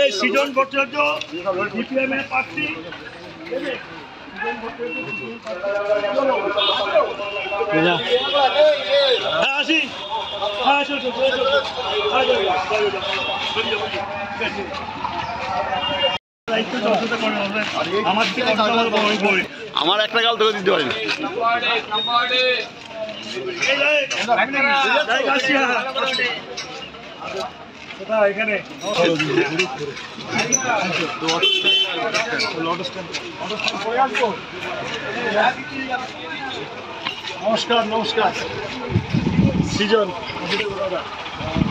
এই সৃজন ভট্টাচার্য সিপিএম এর প্রার্থী। আসি আমার একটা গাল তোকে দিতে পারি না। এখানে নমস্কার নমস্কার সৃজন,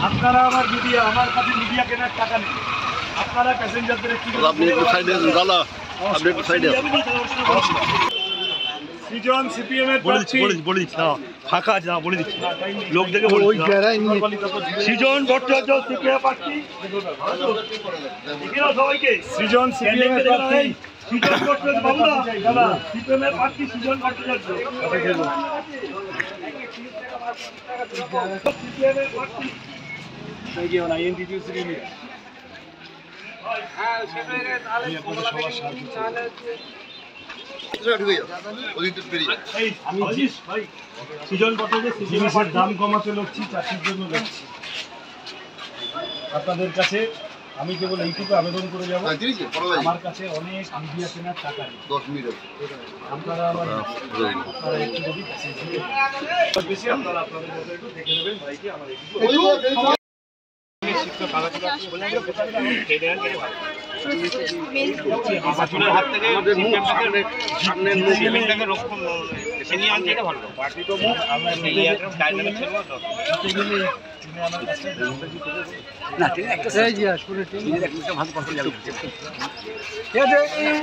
আপনারা আমার মিডিয়া, আমার কাছে মিডিয়া কেনার টাকা নেই, আপনারা প্যাসেঞ্জারদের আপনি একটু সাইডে দাদা, আপনি একটু সাইডে সৃজন সিপিএম এর প্রার্থী। বলে দিচ্ছি না, ফাঁকা আছে না, বলে দিচ্ছি লোক দেখে সৃজন ভট্টাচার্য সিপিএম প্রার্থী। সবাইকে সৃজন সিপিএম এর প্রার্থী। সৃজন ভট্টাচার্য বাবুদা দাদা সিপিএম এর প্রার্থী সৃজন ভট্টাচার্য। সিপিএম এর প্রার্থী। জিনিসের দাম কমাতে লড়ছি, চাষির জন্য লড়ছি। আপনাদের কাছে আমি কেবল এইটুকু আবেদন করে যাবো, আমার কাছে অনেক মিডিয়া কেনার টাকা নেই, আপনারা একটু যদি বেশি আপনারা আপনাদের মতো একটু দেখে নেবেন ভাইকে। আমার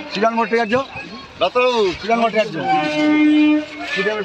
সৃজন ভট্টাচার্য, ডাক্তারবাবু সৃজন ভট্টাচার্য সৃজন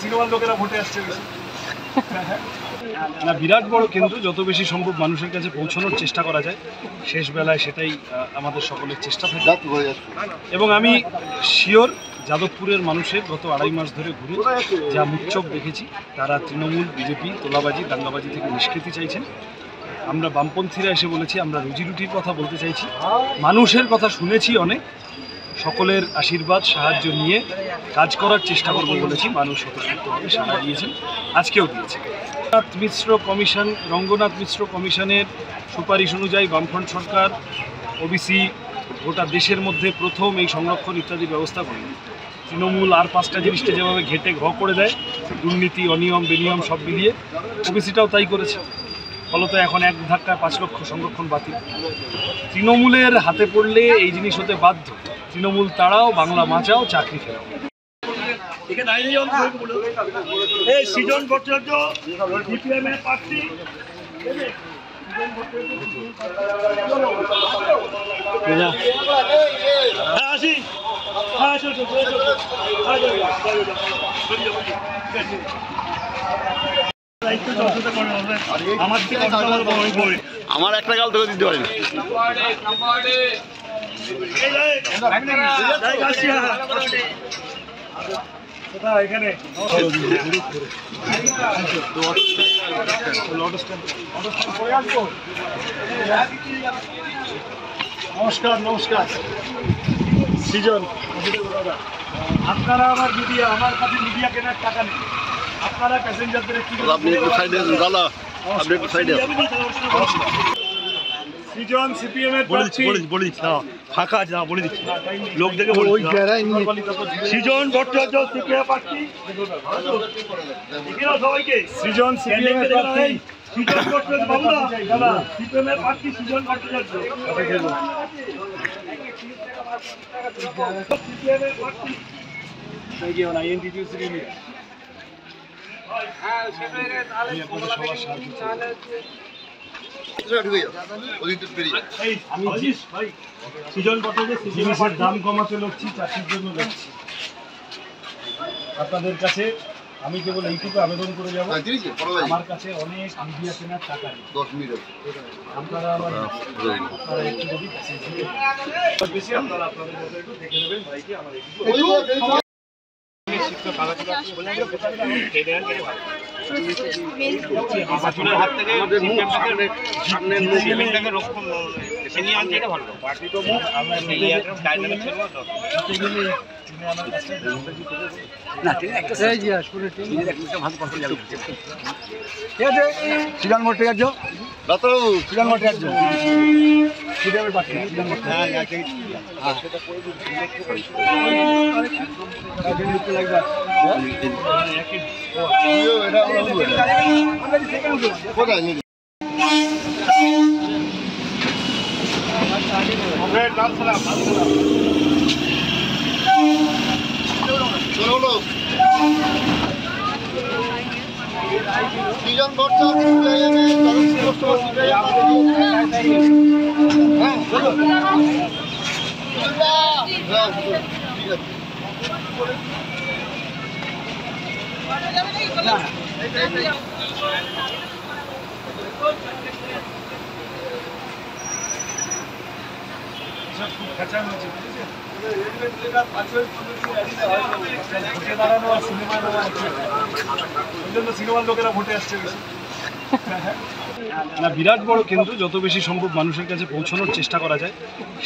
সিনেমার লোকেরা ভোটে আসছে বেশি না। বিরাট বড় কেন্দ্র, যত বেশি সম্ভব মানুষের কাছে পৌঁছানোর চেষ্টা করা যায় শেষ বেলায়, সেটাই আমাদের সকলের চেষ্টা থাকে। এবং আমি শিওর যাদবপুরের মানুষের গত 2.5 মাস ধরে ঘুরে যা মুখ দেখেছি, তারা তৃণমূল, বিজেপি, তোলাবাজি, দাঙ্গাবাজি থেকে নিষ্কৃতি চাইছেন। আমরা বামপন্থীরা এসে বলেছি আমরা রুজি রুটির কথা বলতে চাইছি, মানুষের কথা শুনেছি অনেক, সকলের আশীর্বাদ সাহায্য নিয়ে কাজ করার চেষ্টা করবো বলেছি। মানুষ স্বতঃস্ফূর্তভাবে সাড়া দিয়েছেন, আজকেও দিয়েছে। রঙ্গনাথ মিশ্র কমিশনের সুপারিশ অনুযায়ী বামফ্রন্ট সরকার ওবিসি গোটা দেশের মধ্যে প্রথম এই সংরক্ষণ ইত্যাদি ব্যবস্থা করে। তৃণমূল আর 5টা জিনিসটা যেভাবে ঘেটে ঘ করে দেয়, দুর্নীতি, অনিয়ম, বেনিয়ম সব মিলিয়ে ওবিসিটাও তাই করেছে। ফলত এখন এক ধাক্কায় 5 লক্ষ সংরক্ষণ বাতিল। তৃণমূলের হাতে পড়লে এই জিনিস হতে বাধ্য। তৃণমূল তাড়াও, বাংলা বাঁচাও, চাকরি ফেরাও। এই সৃজন ভট্টাচার্য সিপিএম এর প্রার্থী। আসি আমার একটা গাল তোকে দিতে পারি না। এখানে নমস্কার নমস্কার সৃজন, আপনারা আমার মিডিয়া, আমার কাছে মিডিয়া কেনার টাকা নেই, আপনারা প্যাসেঞ্জারদের আপনি একটু সাইডে দাদা, আপনি একটু সাইডে সৃজন সিপিএম এর বলে দিচ্ছি বলে দিচ্ছি না ফাঁকা আছে না বলে দিচ্ছি লোক দেখে বলে দিচ্ছি সৃজন ভট্টাচার্য সিপিএম প্রার্থী সবাইকে সৃজন সিপিএম এর প্রার্থী সৃজন ভট্টাচার্য বাবুদা দাদা সিপিএম এর প্রার্থী সৃজন ভট্টাচার্য সিপিএম এর প্রার্থী আমি আপনাদের সবার সাহায্য করব। আমি ভাই সৃজন ভট্টাচার্য জিনিসের দাম কমাতে লড়ছি, চাষির জন্য লড়ছি। আপনাদের কাছে আমি কেবল এইটুকু আবেদন করে যাব, আমার কাছে অনেক মিডিয়া কেনার টাকা নেই। আপনারা একটু যদি বেশি আপনারা আপনাদের মতো একটু দেখে নেবেন ভাইকে আমার হাত থেকে রক্ষণ নিয়ে আনছে এটা ভালো পার্টি তো আমরা ডাইনামিক ছিল শ্রীরাম ভট্টাচার্য ডাক্তারবাবু শ্রীরাম ভট্টাচার্য কোথায় সৃজন সিনেমার লোকেরা ভোটে আসছে বেশি। না, বিরাট বড় কেন্দ্র, যত বেশি সম্ভব মানুষের কাছে পৌঁছানোর চেষ্টা করা যায়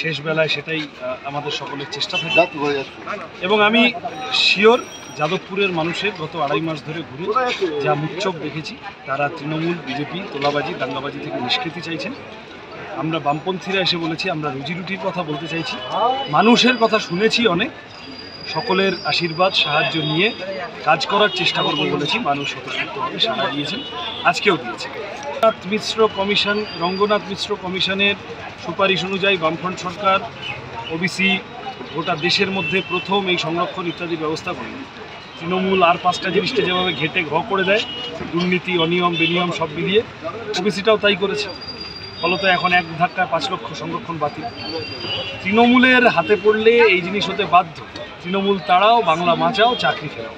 শেষ বেলায় সেটাই আমাদের সকলের চেষ্টা থাকে। এবং আমি শিওর যাদবপুরের মানুষের গত 2.5 মাস ধরে ঘুরে যা মুচ্চক দেখেছি, তারা তৃণমূল, বিজেপি, তোলাবাজি, দাঙ্গাবাজি থেকে নিষ্কৃতি চাইছেন। আমরা বামপন্থীরা এসে বলেছি আমরা রুজি রুটির কথা বলতে চাইছি, মানুষের কথা শুনেছি অনেক, সকলের আশীর্বাদ সাহায্য নিয়ে কাজ করার চেষ্টা করবো বলেছি। মানুষ স্বতঃস্ফূর্তভাবে সাড়া দিয়েছেন, আজকেও দিয়েছে। রঙ্গনাথ মিশ্র কমিশনের সুপারিশ অনুযায়ী বামফ্রন্ট সরকার ওবিসি গোটা দেশের মধ্যে প্রথম এই সংরক্ষণ ইত্যাদি ব্যবস্থা করল। তৃণমূল আর 5টা জিনিসটা যেভাবে ঘেটে করে দেয়, দুর্নীতি, অনিয়ম, বেনিয়ম সব মিলিয়ে ওবিসিটাও তাই করেছে। ফলত এখন এক ধাক্কায় 5 লক্ষ সংরক্ষণ বাতিল। তৃণমূলের হাতে পড়লে এই জিনিস হতে বাধ্য। তৃণমূল তাড়াও, বাংলা বাঁচাও, চাকরি ফেরাও।